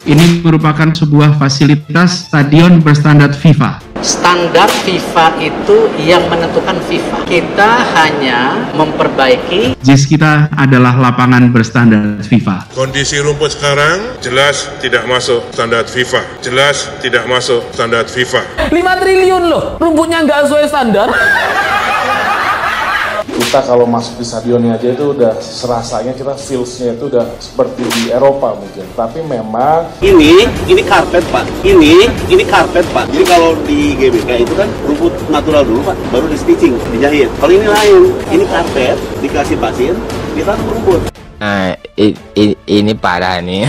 Ini merupakan sebuah fasilitas stadion berstandar FIFA. Standar FIFA itu yang menentukan FIFA. Kita hanya memperbaiki. JIS kita adalah lapangan berstandar FIFA. Kondisi rumput sekarang jelas tidak masuk standar FIFA. Jelas tidak masuk standar FIFA. 5 triliun loh, rumputnya nggak sesuai standar. Kita kalau masuk di stadionnya aja itu udah serasanya kita feels-nya itu udah seperti di Eropa mungkin. Tapi memang ini karpet Pak. Ini karpet Pak. Jadi kalau di GBK itu kan rumput natural dulu Pak, baru di stitching, dijahit. Kalau ini lain, ini karpet dikasih pasir, ditanam rumput. Ini parah nih.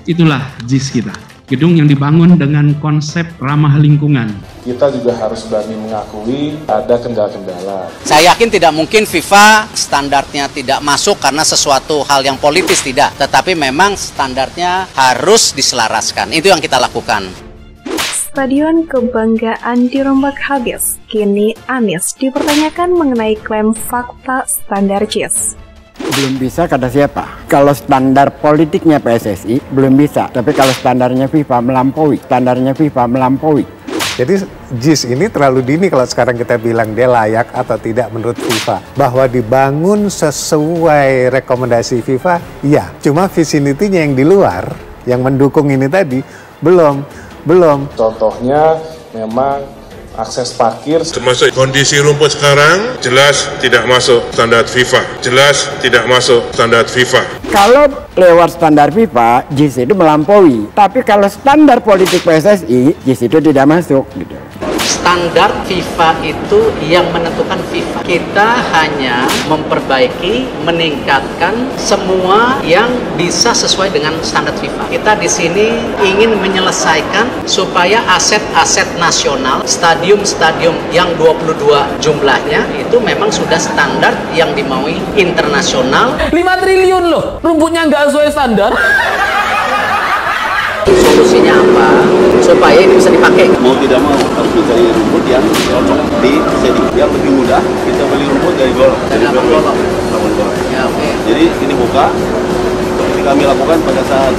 Itulah JIS kita. Gedung yang dibangun dengan konsep ramah lingkungan. kita juga harus berani mengakui ada kendala-kendala. Saya yakin tidak mungkin FIFA standarnya tidak masuk karena sesuatu hal yang politis, tidak. Tetapi memang standarnya harus diselaraskan. Itu yang kita lakukan. Stadion kebanggaan dirombak habis. Kini Anies dipertanyakan mengenai klaim fakta standar JIS. Belum bisa kata siapa? Kalau standar politiknya PSSI belum bisa, tapi kalau standarnya FIFA melampaui, Jadi JIS ini terlalu dini kalau sekarang kita bilang dia layak atau tidak menurut FIFA. Bahwa dibangun sesuai rekomendasi FIFA, iya. Cuma vicinity-nya yang di luar, yang mendukung ini tadi, belum. Contohnya memang akses parkir. Termasuk kondisi rumput sekarang jelas tidak masuk standar FIFA. Jelas tidak masuk standar FIFA. Kalau lewat standar FIFA, JIS itu melampaui. Tapi kalau standar politik PSSI, JIS itu tidak masuk gitu. Standar FIFA itu yang menentukan FIFA. Kita hanya memperbaiki, meningkatkan semua yang bisa sesuai dengan standar FIFA. Kita di sini ingin menyelesaikan supaya aset-aset nasional, stadium-stadium yang 22 jumlahnya itu memang sudah standar yang dimaui internasional. 5 triliun loh, rumputnya nggak sesuai standar. Solusinya apa? Supaya ini bisa dipakai. Mau tidak mau harus mencari rumput yang cocok di setting. Yang lebih mudah kita beli rumput dari golong. Ya, oke. Jadi ini buka seperti kami lakukan pada saat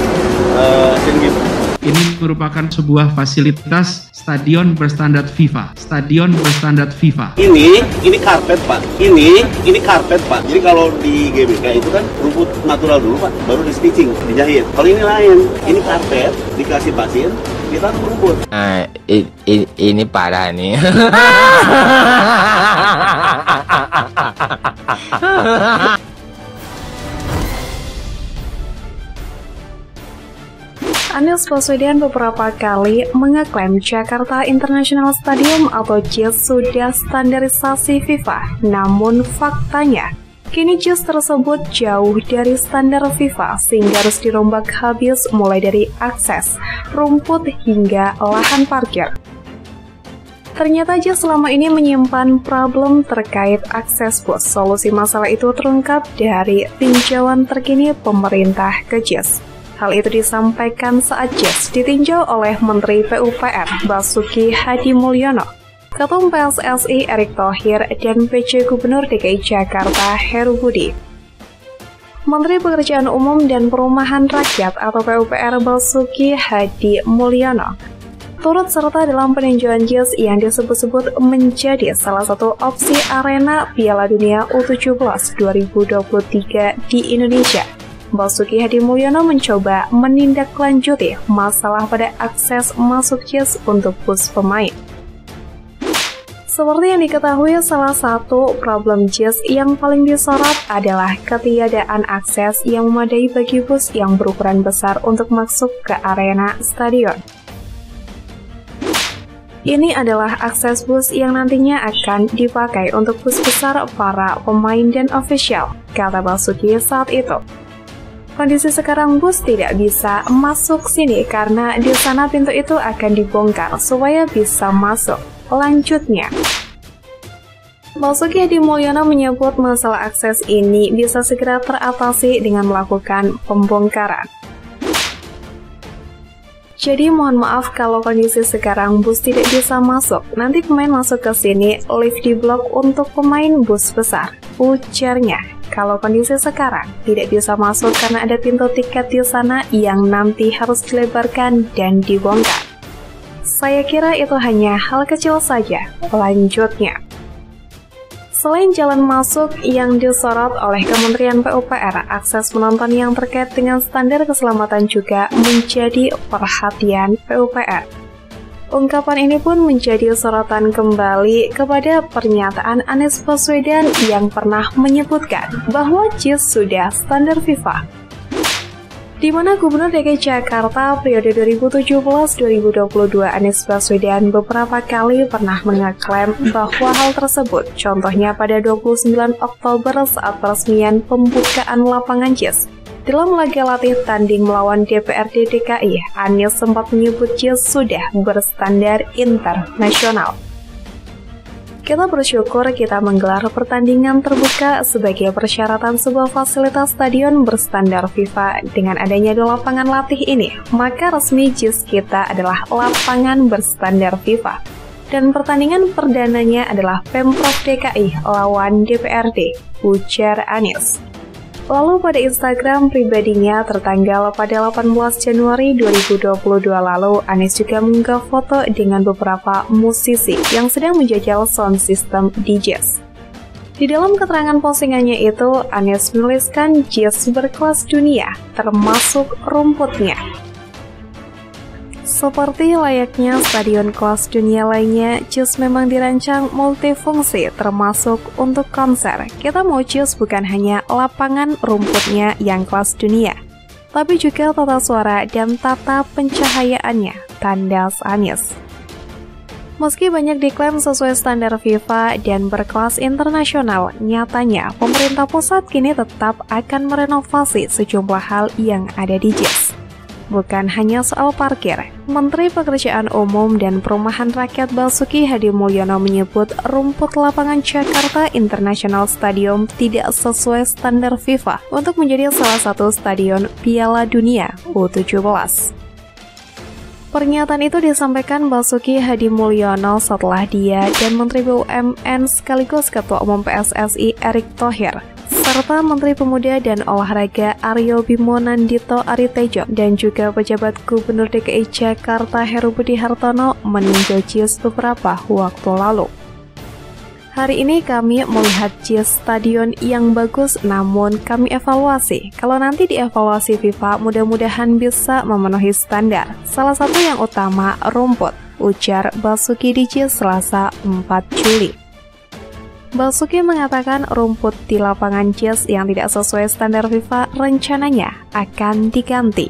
Asian Games. Ini merupakan sebuah fasilitas stadion berstandar FIFA. Stadion berstandar FIFA. Ini karpet Pak. Ini karpet Pak. Jadi kalau di GBK itu kan rumput natural dulu Pak, baru di stitching, dijahit. Kalau ini lain, ini karpet dikasih pasir, ditanam rumput. Ini parah nih. Anies Baswedan beberapa kali mengeklaim Jakarta International Stadium atau JIS sudah standarisasi FIFA. Namun faktanya, kini JIS tersebut jauh dari standar FIFA sehingga harus dirombak habis mulai dari akses, rumput hingga lahan parkir. Ternyata JIS selama ini menyimpan problem terkait akses bus. Solusi masalah itu terungkap dari tinjauan terkini pemerintah ke JIS. Hal itu disampaikan saat JIS ditinjau oleh Menteri PUPR Basuki Hadi Mulyono, Ketum PSSI Erick Thohir, dan PJ Gubernur DKI Jakarta Heru Budi. Menteri Pekerjaan Umum dan Perumahan Rakyat atau PUPR Basuki Hadi Mulyono turut serta dalam peninjauan JIS yang disebut-sebut menjadi salah satu opsi arena Piala Dunia U17 2023 di Indonesia. Basuki Hadi Mulyono mencoba menindaklanjuti masalah pada akses masuk JIS untuk bus pemain. Seperti yang diketahui, salah satu problem JIS yang paling disorot adalah ketiadaan akses yang memadai bagi bus yang berukuran besar untuk masuk ke arena stadion. Ini adalah akses bus yang nantinya akan dipakai untuk bus besar para pemain dan ofisial, kata Basuki saat itu. Kondisi sekarang bus tidak bisa masuk sini karena di sana pintu itu akan dibongkar supaya bisa masuk. Lanjutnya, Basuki Hadi Mulyono menyebut masalah akses ini bisa segera teratasi dengan melakukan pembongkaran. Jadi mohon maaf kalau kondisi sekarang bus tidak bisa masuk. Nanti pemain masuk ke sini, lift di blok untuk pemain bus besar, ujarnya. kalau kondisi sekarang tidak bisa masuk karena ada pintu tiket di sana yang nanti harus dilebarkan dan dibongkar. Saya kira itu hanya hal kecil saja. Lanjutnya, selain jalan masuk yang disorot oleh Kementerian PUPR, akses penonton yang terkait dengan standar keselamatan juga menjadi perhatian PUPR. Ungkapan ini pun menjadi sorotan kembali kepada pernyataan Anies Baswedan yang pernah menyebutkan bahwa JIS sudah standar FIFA. Di mana Gubernur DKI Jakarta periode 2017-2022 Anies Baswedan beberapa kali pernah mengeklaim bahwa hal tersebut, contohnya pada 29 Oktober saat peresmian pembukaan lapangan JIS. Dalam laga latih tanding melawan DPRD DKI, Anies sempat menyebut JIS sudah berstandar internasional. Kita bersyukur kita menggelar pertandingan terbuka sebagai persyaratan sebuah fasilitas stadion berstandar FIFA. Dengan adanya lapangan latih ini, maka resmi JIS kita adalah lapangan berstandar FIFA. Dan pertandingan perdananya adalah Pemprov DKI lawan DPRD, ujar Anies. Lalu pada Instagram pribadinya tertanggal pada 18 Januari 2022 lalu, Anies juga mengunggah foto dengan beberapa musisi yang sedang menjajal sound system di JIS. Di dalam keterangan postingannya itu, Anies menuliskan JIS berkelas dunia, termasuk rumputnya. Seperti layaknya stadion kelas dunia lainnya, JIS memang dirancang multifungsi termasuk untuk konser. Kita mau JIS bukan hanya lapangan rumputnya yang kelas dunia, tapi juga tata suara dan tata pencahayaannya, tandas Anies. Meski banyak diklaim sesuai standar FIFA dan berkelas internasional, nyatanya pemerintah pusat kini tetap akan merenovasi sejumlah hal yang ada di JIS. Bukan hanya soal parkir, Menteri Pekerjaan Umum dan Perumahan Rakyat Basuki Hadimulyono menyebut rumput lapangan Jakarta International Stadium tidak sesuai standar FIFA untuk menjadi salah satu stadion Piala Dunia U17. Pernyataan itu disampaikan Basuki Hadimulyono setelah dia dan Menteri BUMN sekaligus Ketua Umum PSSI Erick Thohir serta Menteri Pemuda dan Olahraga Aryo Bimo Nandito Aritejo dan juga pejabat Gubernur DKI Jakarta Heru Budi Hartono meninjau JIS beberapa waktu lalu. Hari ini kami melihat JIS stadion yang bagus, namun kami evaluasi. Kalau nanti dievaluasi FIFA, mudah-mudahan bisa memenuhi standar. Salah satu yang utama, rumput, ujar Basuki di JIS Selasa 4 Juli. Basuki mengatakan rumput di lapangan JIS yang tidak sesuai standar FIFA rencananya akan diganti.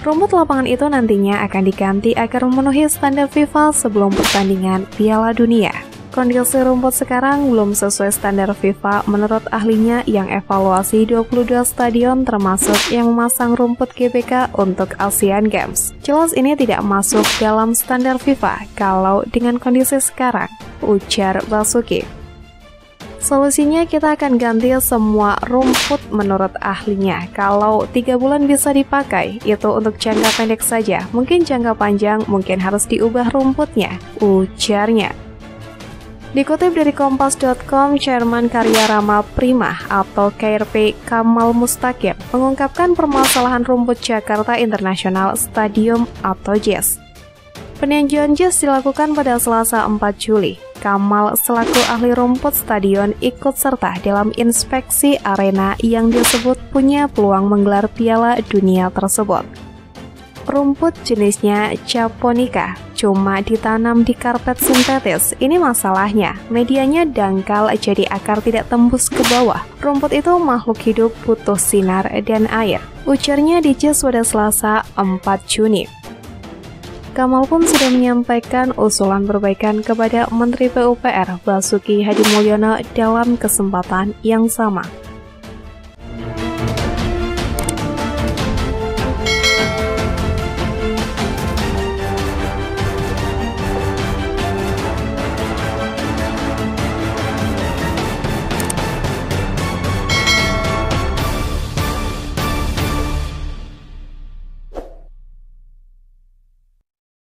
Rumput lapangan itu nantinya akan diganti agar memenuhi standar FIFA sebelum pertandingan Piala Dunia. Kondisi rumput sekarang belum sesuai standar FIFA menurut ahlinya yang evaluasi 22 stadion termasuk yang memasang rumput GBK untuk Asian Games. Jelas ini tidak masuk dalam standar FIFA kalau dengan kondisi sekarang, ujar Basuki. Solusinya kita akan ganti semua rumput menurut ahlinya. Kalau 3 bulan bisa dipakai, itu untuk jangka pendek saja. Mungkin jangka panjang, mungkin harus diubah rumputnya, ujarnya. Dikutip dari Kompas.com, Chairman Karya Rama Prima atau KRP Kamal Mustaqim mengungkapkan permasalahan rumput Jakarta International Stadium atau JIS. Peninjauan JIS dilakukan pada Selasa 4 Juli. Kamal selaku ahli rumput stadion ikut serta dalam inspeksi arena yang disebut punya peluang menggelar Piala Dunia tersebut. Rumput jenisnya Japonica, cuma ditanam di karpet sintetis. Ini masalahnya, medianya dangkal jadi akar tidak tembus ke bawah. Rumput itu makhluk hidup butuh sinar dan air, ujarnya di JIS pada Selasa 4 Juni. Kamal pun sudah menyampaikan usulan perbaikan kepada Menteri PUPR Basuki Hadimulyono dalam kesempatan yang sama.